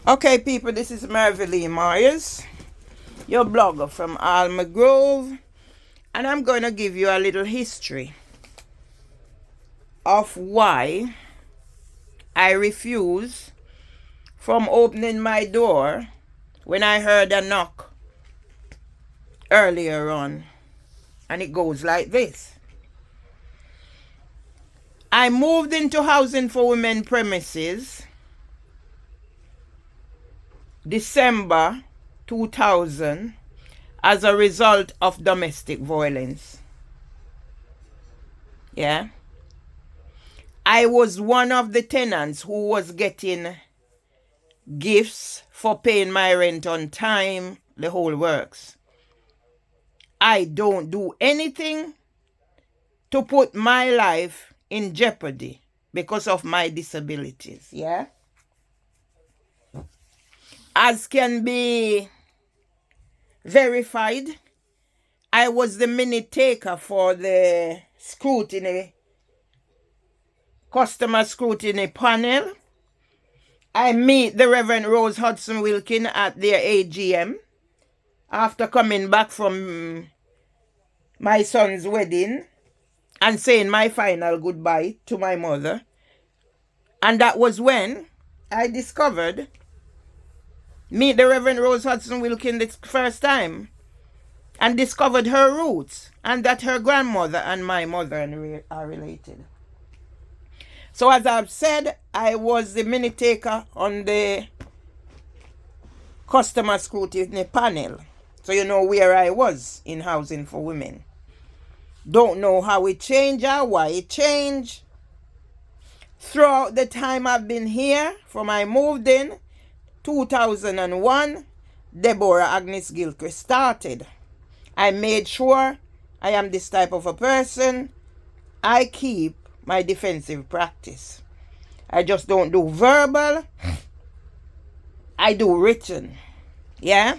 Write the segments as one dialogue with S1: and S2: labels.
S1: Okay, people, this is Marvely Myers, your blogger from Alma Grove, and I'm going to give you a little history of why I refuse from opening my door when I heard a knock earlier on. And it goes like this. I moved into Housing for Women premises December 2000 as a result of domestic violence. Yeah. I was one of the tenants who was getting gifts for paying my rent on time, the whole works. I don't do anything to put my life in jeopardy because of my disabilities. Yeah. As can be verified, I was the minute taker for the scrutiny, customer scrutiny panel. I meet the Reverend Rose Hudson Wilkin at their AGM after coming back from my son's wedding and saying my final goodbye to my mother. And that was when I discovered meet the Reverend Rose Hudson Wilkin the first time and discovered her roots and that her grandmother and my mother are related. So as I've said, I was the minute taker on the customer scrutiny panel. So you know where I was in Housing for Women. Don't know how it changed or why it changed. Throughout the time I've been here, from I moved in 2001, Deborah Agnes Gilchrist started. I made sure I am this type of a person. I keep my defensive practice. I just don't do verbal. I do written. Yeah?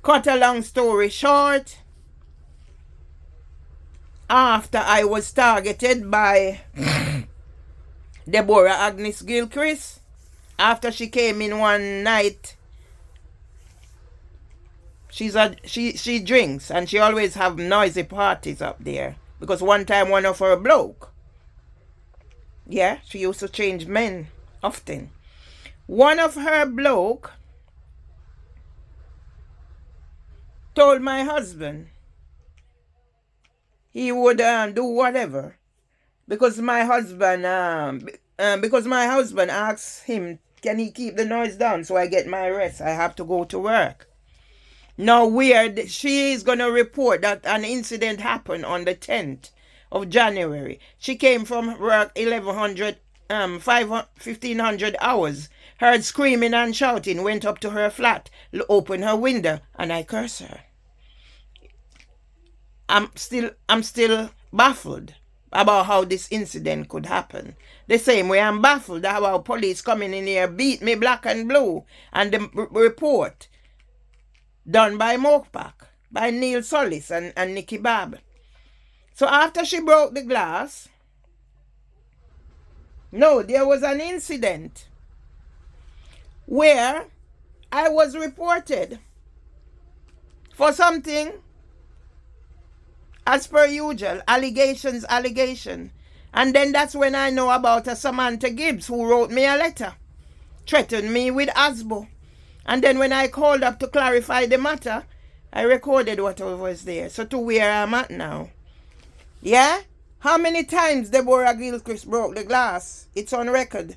S1: Cut a long story short, after I was targeted by Deborah Agnes Gilchrist, after she came in one night, she drinks and she always have noisy parties up there. Because one time one of her bloke, yeah, she used to change men often. One of her bloke told my husband he would do whatever because my husband asked him, can he keep the noise down so I get my rest? I have to go to work. Now she is going to report that an incident happened on the 10th of January. She came from work 1500 hours, heard screaming and shouting, went up to her flat, opened her window, and I curse her. I'm still baffled about how this incident could happen. The same way I'm baffled about police coming in here, beat me black and blue, and the report done by Mopac, by Neil Solis and Nikki Babb. So after she broke the glass, there was an incident where I was reported for something, as per usual, allegation. And then that's when I know about a Samantha Gibbs who wrote me a letter, threatened me with ASBO. And then when I called up to clarify the matter, I recorded whatever was there. So to where I'm at now. Yeah? How many times Deborah Gilchrist broke the glass? It's on record.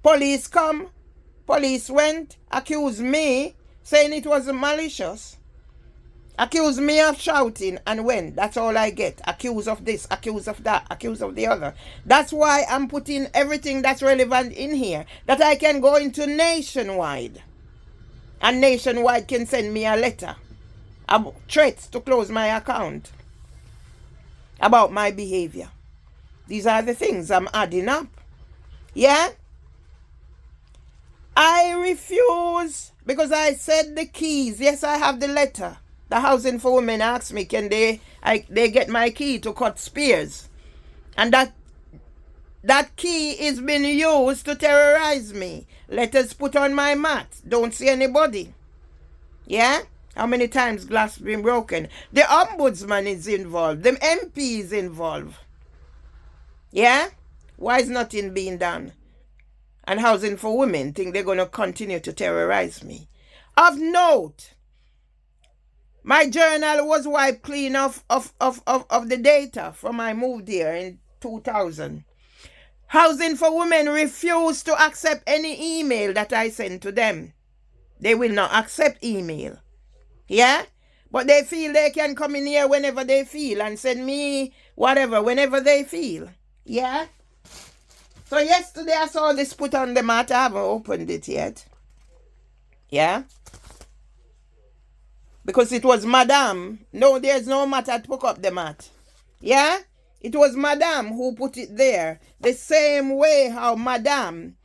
S1: Police come, police went, accused me, saying it was malicious. Accused me of shouting and went. That's all I get. Accused of this, accused of that, accused of the other. That's why I'm putting everything that's relevant in here, that I can go into Nationwide. And Nationwide can send me a letter about threats to close my account about my behavior. These are the things I'm adding up. Yeah? I refuse because I said the keys. Yes, I have the letter. The Housing for Women asked me, can they get my key to cut spears? And that That key is being used to terrorize me. Letters put on my mat. Don't see anybody. Yeah? How many times glass been broken? The ombudsman is involved. The MP is involved. Yeah? Why is nothing being done? And Housing for Women think they're going to continue to terrorize me. Of note, my journal was wiped clean of the data from I moved here in 2000. Housing for Women refused to accept any email that I sent to them. They will not accept email. Yeah? But they feel they can come in here whenever they feel and send me whatever whenever they feel. Yeah? So yesterday I saw this put on the mat. I haven't opened it yet. Yeah? Because it was Madame. No, there's no matter to pick up the mat. Yeah? It was Madame who put it there. The same way how Madame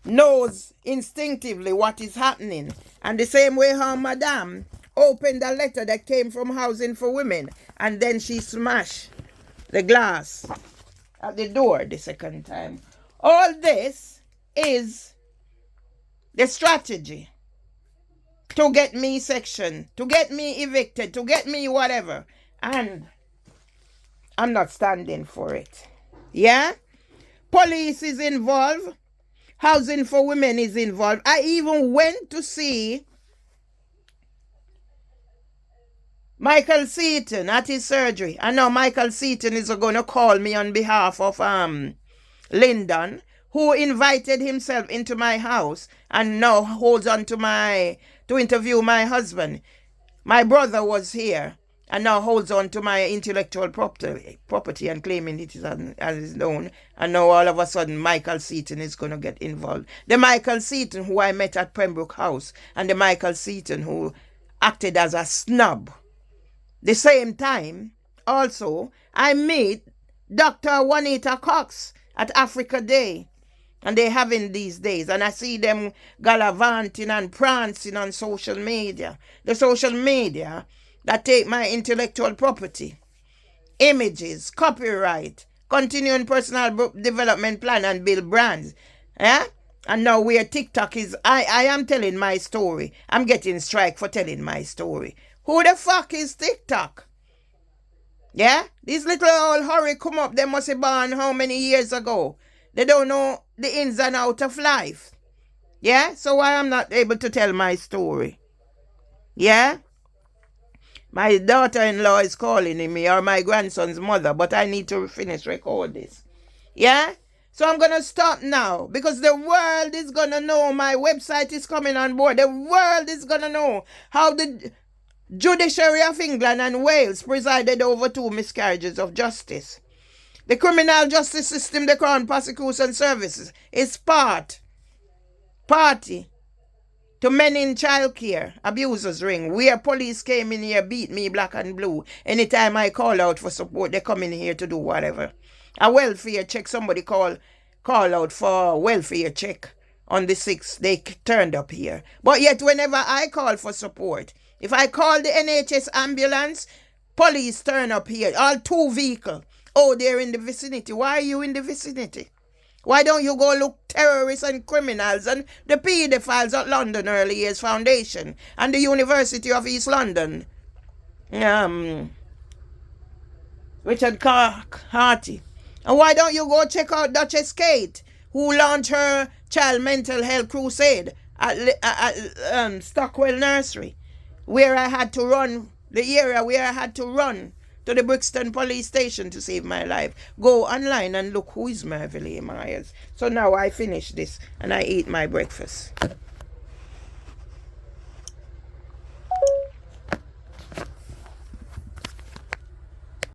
S1: knows instinctively what is happening. And the same way how Madame opened a letter that came from Housing for Women. And then she smashed the glass at the door the second time. All this is the strategy to get me sectioned, to get me evicted, to get me whatever. And I'm not standing for it. Yeah? Police is involved. Housing for Women is involved. I even went to see Michael Seaton at his surgery. I know Michael Seaton is going to call me on behalf of Lyndon, who invited himself into my house and now holds on to interview my husband. My brother was here and now holds on to my intellectual property and claiming it is as his own. And now all of a sudden Michael Seaton is going to get involved. The Michael Seaton who I met at Pembroke House and the Michael Seaton who acted as a snub. The same time, also, I meet Dr. Juanita Cox at Africa Day. And they're having these days. And I see them gallivanting and prancing on social media. The social media that take my intellectual property, images, copyright, continuing personal development plan and build brands. Yeah? And now where TikTok is, I am telling my story. I'm getting strike for telling my story. Who the fuck is TikTok? Yeah? These little old hurry come up, they must have born how many years ago? They don't know the ins and outs of life. Yeah? So why I'm not able to tell my story? Yeah? My daughter-in-law is calling me, or my grandson's mother, but I need to finish record this. Yeah? So I'm going to stop now, because the world is going to know. My website is coming on board. The world is going to know how the judiciary of England and Wales presided over 2 miscarriages of justice. The criminal justice system, the Crown Prosecution Services, is party to men in childcare, abusers ring, where police came in here, beat me black and blue. Anytime I call out for support, they come in here to do whatever. A welfare check, somebody call out for a welfare check on the 6th, they turned up here. But yet whenever I call for support, if I call the NHS ambulance, police turn up here, all 2 vehicles. Oh, they're in the vicinity. Why are you in the vicinity? Why don't you go look terrorists and criminals and the pedophiles at London Early Years Foundation and the University of East London? Richard Harty. And why don't you go check out Duchess Kate, who launched her child mental health crusade at Stockwell Nursery, where I had to run, the area where I had to run to the Brixton police station to save my life. Go online and look who is Merville Myers. So now I finish this and I eat my breakfast.